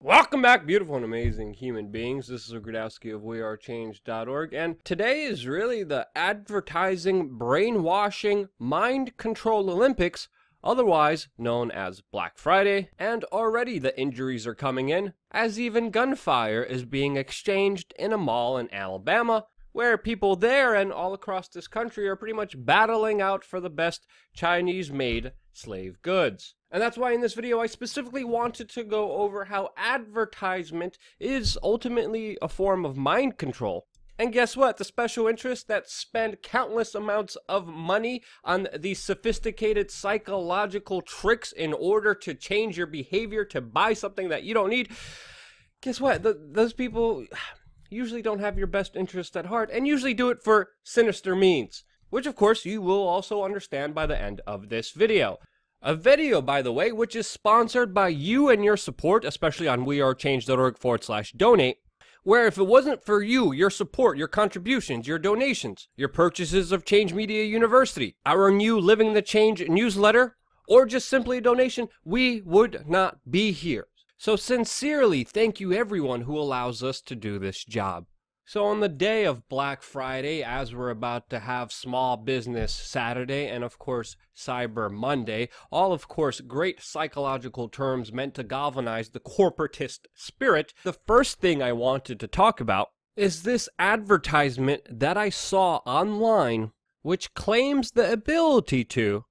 Welcome back, beautiful and amazing human beings. This is Gradowski of wearechange.org, and today is really the advertising, brainwashing, mind control Olympics, otherwise known as Black Friday, and already the injuries are coming in, as even gunfire is being exchanged in a mall in Alabama, where people there and all across this country are pretty much battling out for the best Chinese-made slave goods. And that's why in this video I specifically wanted to go over how advertisement is ultimately a form of mind control. And guess what? The special interests that spend countless amounts of money on these sophisticated psychological tricks in order to change your behavior to buy something that you don't need, guess what? Those people usually don't have your best interest at heart and usually do it for sinister means, which of course you will also understand by the end of this video. A video, by the way, which is sponsored by you and your support, especially on wearechange.org/donate, where if it wasn't for you, your support, your contributions, your donations, your purchases of Change Media University, our new Living the Change newsletter, or just simply a donation, we would not be here. So sincerely, thank you everyone who allows us to do this job. So on the day of Black Friday, as we're about to have Small Business Saturday and of course Cyber Monday, all of course great psychological terms meant to galvanize the corporatist spirit, the first thing I wanted to talk about is this advertisement that I saw online which claims the ability to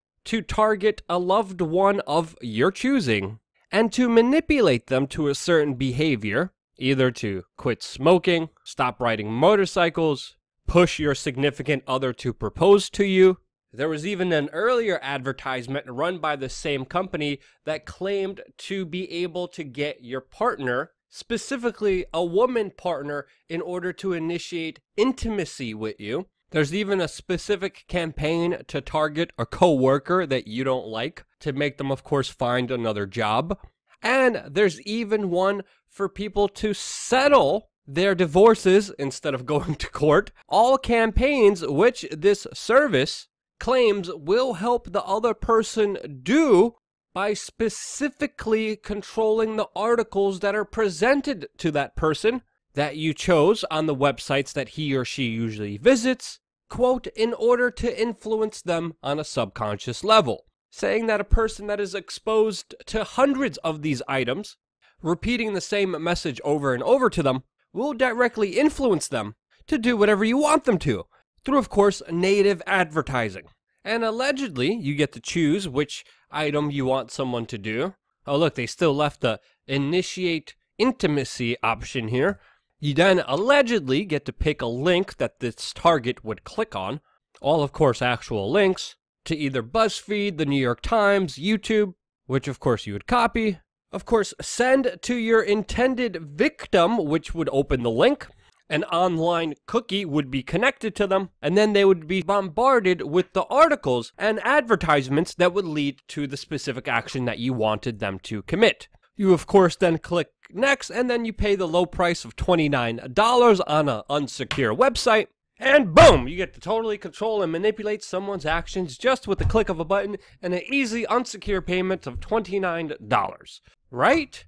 target a loved one of your choosing and to manipulate them to a certain behavior, either to quit smoking, stop riding motorcycles, push your significant other to propose to you. There was even an earlier advertisement run by the same company that claimed to be able to get your partner, specifically a woman partner, in order to initiate intimacy with you. There's even a specific campaign to target a coworker that you don't like, to make them, of course, find another job. And there's even one for people to settle their divorces instead of going to court. All campaigns which this service claims will help the other person do by specifically controlling the articles that are presented to that person that you chose on the websites that he or she usually visits, quote, in order to influence them on a subconscious level. Saying that a person that is exposed to hundreds of these items, repeating the same message over and over to them, will directly influence them to do whatever you want them to, through, of course, native advertising. And allegedly, you get to choose which item you want someone to do. Oh, look, they still left the initiate intimacy option here. You then allegedly get to pick a link that this target would click on. All, of course, actual links to either BuzzFeed, the New York Times, YouTube, which of course you would copy. Of course, send to your intended victim, which would open the link. An online cookie would be connected to them, and then they would be bombarded with the articles and advertisements that would lead to the specific action that you wanted them to commit. You, of course, then click next, and then you pay the low price of $29 on an unsecure website. And boom, you get to totally control and manipulate someone's actions just with the click of a button and an easy, unsecure payment of $29. Right?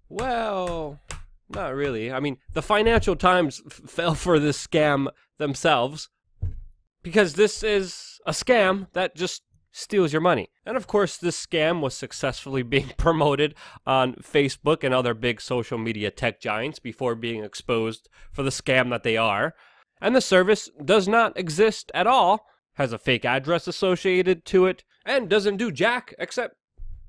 Well, not really. I mean, the Financial Times fell for this scam themselves because this is a scam that just steals your money. And of course, this scam was successfully being promoted on Facebook and other big social media tech giants before being exposed for the scam that they are. And the service does not exist at all, has a fake address associated to it, and doesn't do jack except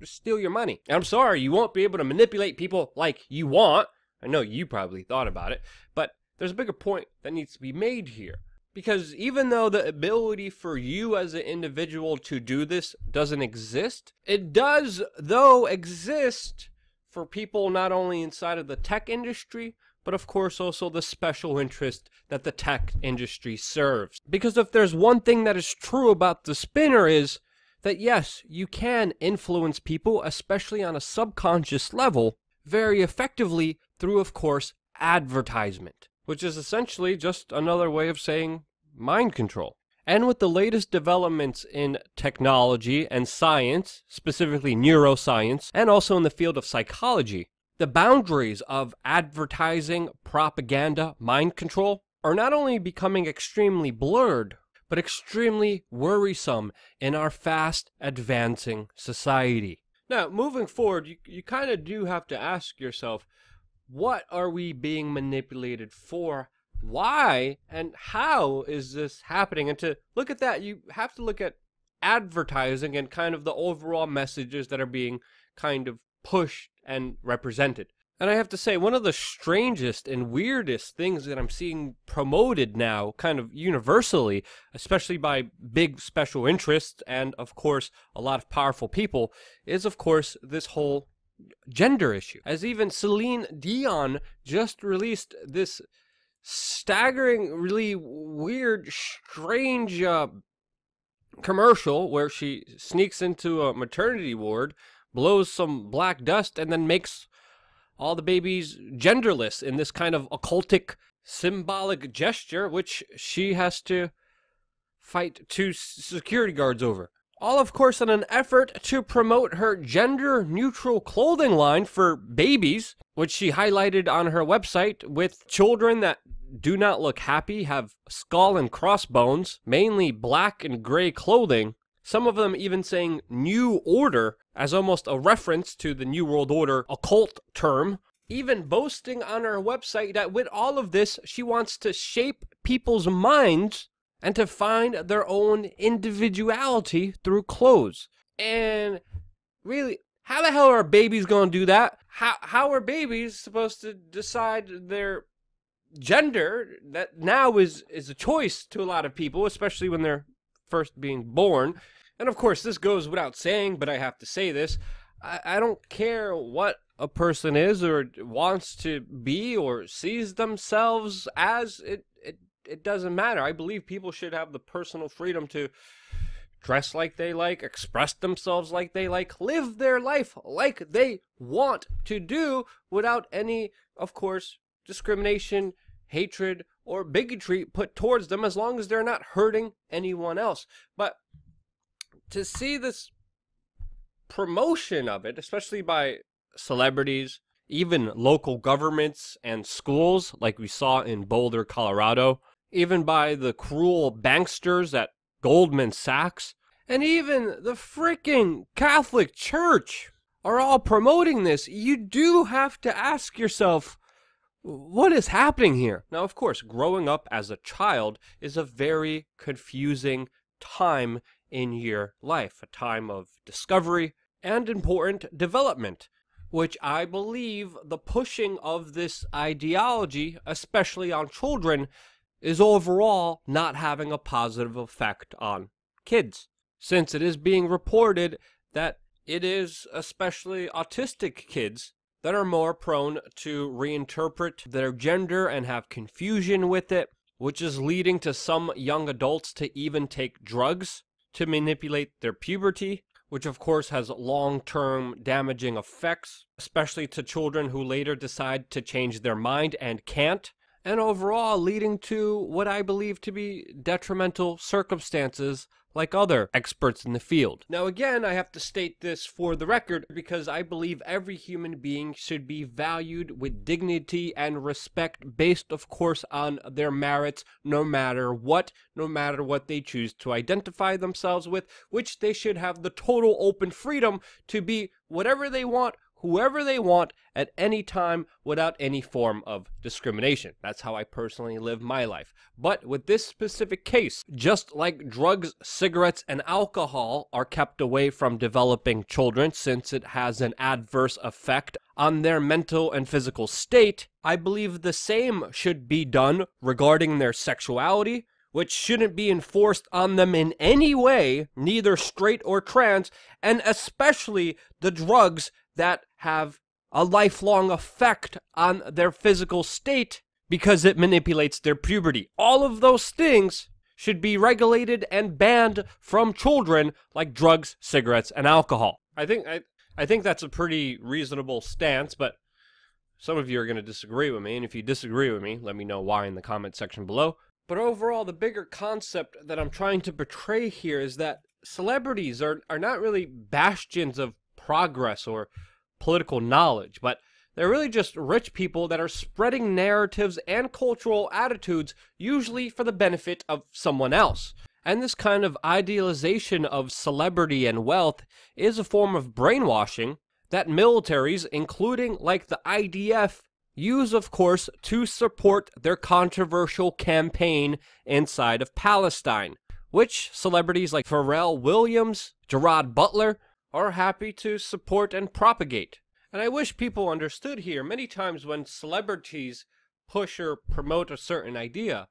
steal your money. And I'm sorry, you won't be able to manipulate people like you want. I know you probably thought about it, but there's a bigger point that needs to be made here. Because even though the ability for you as an individual to do this doesn't exist, it does, though, exist for people not only inside of the tech industry, but of course also the special interest that the tech industry serves. Because if there's one thing that is true about the spinner is that yes, you can influence people, especially on a subconscious level, very effectively through, of course, advertisement, which is essentially just another way of saying mind control. And with the latest developments in technology and science, specifically neuroscience, and also in the field of psychology, The boundaries of advertising, propaganda, mind control are not only becoming extremely blurred, but extremely worrisome in our fast advancing society. Now, moving forward, you kind of do have to ask yourself, what are we being manipulated for? Why and how is this happening? And to look at that, you have to look at advertising and kind of the overall messages that are being kind of pushed and represented. And I have to say, one of the strangest and weirdest things that I'm seeing promoted now, kind of universally, especially by big special interests and, of course, a lot of powerful people, is, of course, this whole gender issue. As even Celine Dion just released this staggering, really weird, strange commercial where she sneaks into a maternity ward, blows some black dust, and then makes all the babies genderless in this kind of occultic, symbolic gesture, which she has to fight two security guards over. All, of course, in an effort to promote her gender-neutral clothing line for babies, which she highlighted on her website with children that do not look happy, have skull and crossbones, mainly black and gray clothing, some of them even saying New Order as almost a reference to the New World Order occult term, even boasting on her website that with all of this, she wants to shape people's minds and to find their own individuality through clothes. And really, how the hell are babies going to do that? How are babies supposed to decide their gender that now is a choice to a lot of people, especially when they're first being born? And of course, this goes without saying, but I have to say this. I don't care what a person is or wants to be or sees themselves as. It doesn't matter. I believe people should have the personal freedom to dress like they like, express themselves like they like, live their life like they want to do without any, of course, discrimination, hatred, or bigotry put towards them, as long as they're not hurting anyone else. But to see this promotion of it, especially by celebrities, even local governments and schools, like we saw in Boulder, Colorado, even by the cruel banksters at Goldman Sachs, and even the freaking Catholic Church are all promoting this, you do have to ask yourself, what is happening here? Now, of course, growing up as a child is a very confusing time in your life, a time of discovery and important development, which I believe the pushing of this ideology, especially on children, is overall not having a positive effect on kids, since it is being reported that it is especially autistic kids that are more prone to reinterpret their gender and have confusion with it, which is leading to some young adults to even take drugs to manipulate their puberty, which of course has long-term damaging effects, especially to children who later decide to change their mind and can't, and overall leading to what I believe to be detrimental circumstances like other experts in the field. Now again, I have to state this for the record because I believe every human being should be valued with dignity and respect based, of course, on their merits, no matter what they choose to identify themselves with, which they should have the total open freedom to be whatever they want, whoever they want, at any time without any form of discrimination. That's how I personally live my life. But with this specific case, just like drugs, cigarettes, and alcohol are kept away from developing children since it has an adverse effect on their mental and physical state, I believe the same should be done regarding their sexuality, which shouldn't be enforced on them in any way, neither straight or trans, and especially the drugs that have a lifelong effect on their physical state because it manipulates their puberty. All of those things should be regulated and banned from children like drugs, cigarettes, and alcohol. I think that's a pretty reasonable stance, but some of you are going to disagree with me, and if you disagree with me, let me know why in the comment section below. But overall, the bigger concept that I'm trying to portray here is that celebrities are not really bastions of progress or political knowledge, but They're really just rich people that are spreading narratives and cultural attitudes, usually for the benefit of someone else. And this kind of idealization of celebrity and wealth is a form of brainwashing that militaries, including like the IDF, use, of course, to support their controversial campaign inside of Palestine, which celebrities like Pharrell Williams, Gerard Butler, are happy to support and propagate. And I wish people understood here, many times when celebrities push or promote a certain idea,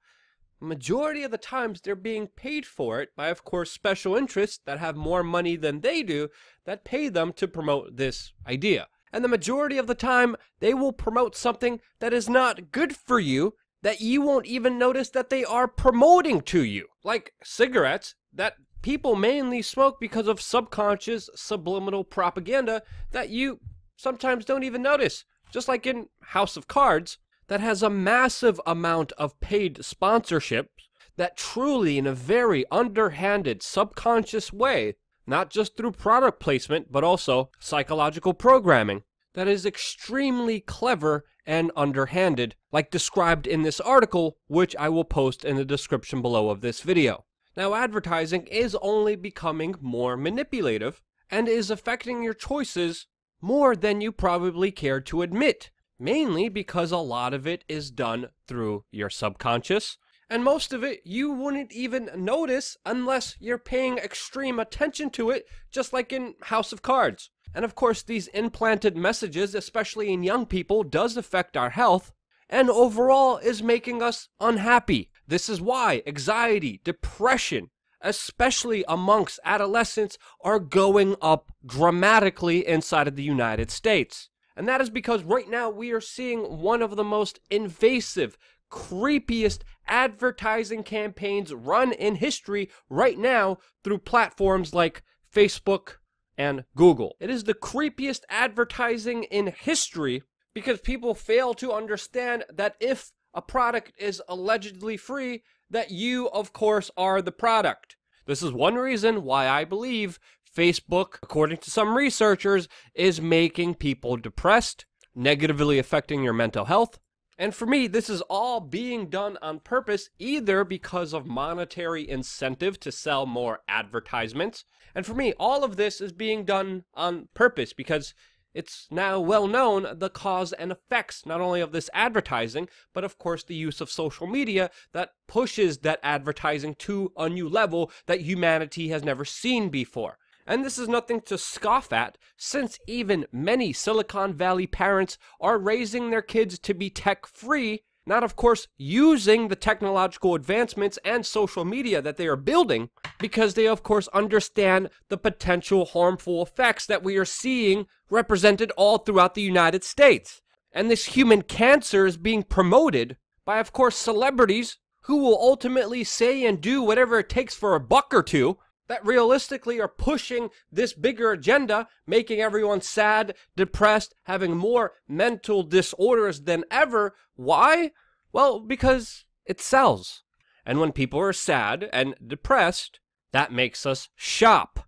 majority of the times they're being paid for it by, of course, special interests that have more money than they do that pay them to promote this idea. And the majority of the time, they will promote something that is not good for you, that you won't even notice that they are promoting to you. Like cigarettes that people mainly smoke because of subconscious subliminal propaganda that you sometimes don't even notice. Just like in House of Cards, that has a massive amount of paid sponsorships that truly, in a very underhanded, subconscious way, not just through product placement, but also psychological programming, that is extremely clever and underhanded, like described in this article, which I will post in the description below of this video. Now, advertising is only becoming more manipulative and is affecting your choices more than you probably care to admit, mainly because a lot of it is done through your subconscious, and most of it you wouldn't even notice unless you're paying extreme attention to it, just like in House of Cards. And of course, these implanted messages, especially in young people, does affect our health, and overall is making us unhappy. This is why anxiety, depression, especially amongst adolescents, are going up dramatically inside of the United States. And that is because right now we are seeing one of the most invasive, creepiest advertising campaigns run in history right now through platforms like Facebook and Google. It is the creepiest advertising in history because people fail to understand that if a product is allegedly free, that you, of course, are the product. This is one reason why I believe Facebook, according to some researchers, is making people depressed, negatively affecting your mental health. And for me, this is all being done on purpose, either because of monetary incentive to sell more advertisements. And for me, all of this is being done on purpose because it's now well known the cause and effects not only of this advertising, but of course the use of social media that pushes that advertising to a new level that humanity has never seen before. And this is nothing to scoff at, since even many Silicon Valley parents are raising their kids to be tech-free, not of course using the technological advancements and social media that they are building, because they of course understand the potential harmful effects that we are seeing represented all throughout the United States. And this human cancer is being promoted by of course celebrities who will ultimately say and do whatever it takes for a buck or two, that realistically are pushing this bigger agenda, making everyone sad, depressed, having more mental disorders than ever. Why? Well, because it sells. And when people are sad and depressed, that makes us shop.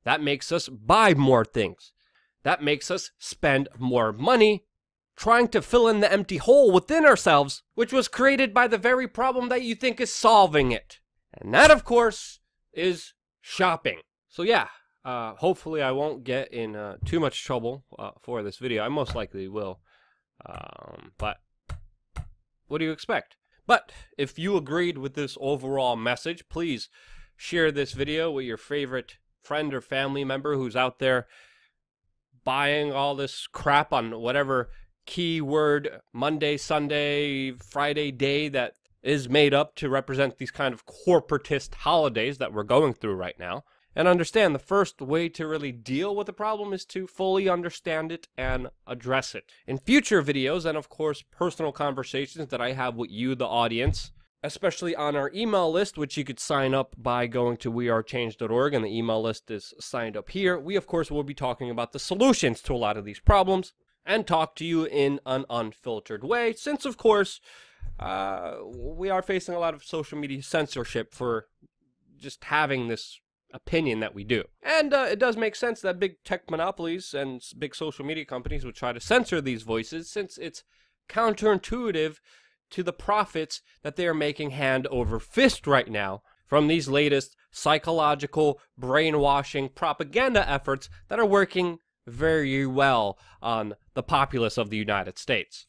That makes us buy more things. That makes us spend more money trying to fill in the empty hole within ourselves, which was created by the very problem that you think is solving it. And that, of course, is shopping. So yeah, hopefully I won't get in too much trouble for this video. I most likely will. But what do you expect? But if you agreed with this overall message, please share this video with your favorite friend or family member who's out there buying all this crap on whatever keyword Monday, Sunday, Friday day that is made up to represent these kind of corporatist holidays that we're going through right now. And understand the first way to really deal with the problem is to fully understand it and address it. In future videos and of course personal conversations that I have with you, the audience, especially on our email list, which you could sign up by going to wearechange.org, and the email list is signed up here, we of course will be talking about the solutions to a lot of these problems and talk to you in an unfiltered way, since of course we are facing a lot of social media censorship for just having this opinion that we do. And it does make sense that big tech monopolies and big social media companies would try to censor these voices, since it's counterintuitive to the profits that they are making hand over fist right now from these latest psychological brainwashing propaganda efforts that are working very well on the populace of the United States.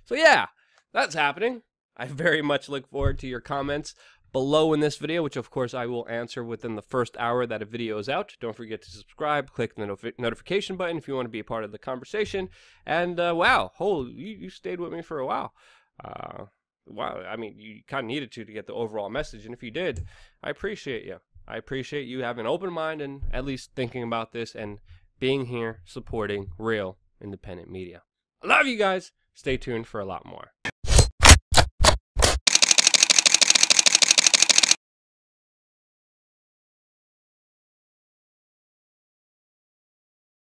So yeah, that's happening. I very much look forward to your comments below in this video, which of course I will answer within the first hour that a video is out. Don't forget to subscribe, click the notification button if you want to be a part of the conversation. And wow, you stayed with me for a while. Wow, I mean, you kind of needed to get the overall message, and if you did, I appreciate you. I appreciate you having an open mind and at least thinking about this and being here supporting real independent media. I love you guys. Stay tuned for a lot more.